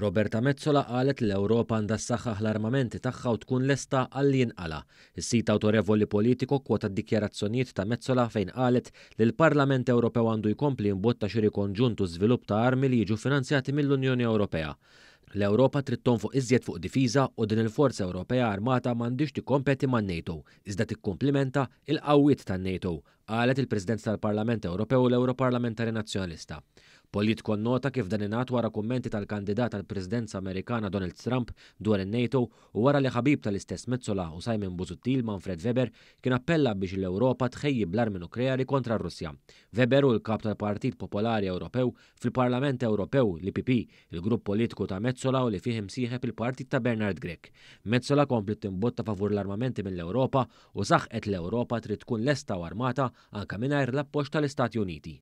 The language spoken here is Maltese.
Roberta Mezzola qalet l-Ewropa għandha ssaħħaħ l-armamenti tagħha u tkun lesta għalli jinqala. Is-sit awtorevoli politiku kwota d-dikjarazzjonijiet ta' Mezzola fejn qalet li l-Parlament Ewropew għandu jkompli jimbotta xiri konġunt u żvilupp ta' armi li jiġu finanzjati mill-Unjoni Ewropea. L-Ewropa trid tonfoq iżjed fuq difiża u din il-Forza Ewropea Armata m'għandix tikkompeti man-NATO, iżda tikkumplimenta il-qawwiet tan-NATO, qalet il-President tal-Parlament Ewropew u l-Ewroparlamentari Nazzjonalista. Politiko nnota kif dan ingħat wara kummenti tal-kandidat tal-Presidenza Amerikana Donald Trump dwar in-NATO u wara li ħabib tal-istess Mezzola u Simon Busuttil Manfred Weber kien appella biex l-Ewropa tħejjib l-armi nukleari kontra r-Russja. Weber u l-kap tal-Partit Popolari Ewropew fil-Parlament Ewropew l-IPP, il-grupp politiku ta' Mezzola u li fih imsieħeb il-partit ta' Bernard Grech. Mezzola komplet timbotta favur l-armamenti mill-Ewropa u saħqet l-Ewropa trid tkun lesta u armata anke mingħajr l-appoġġ tal-Istati Uniti.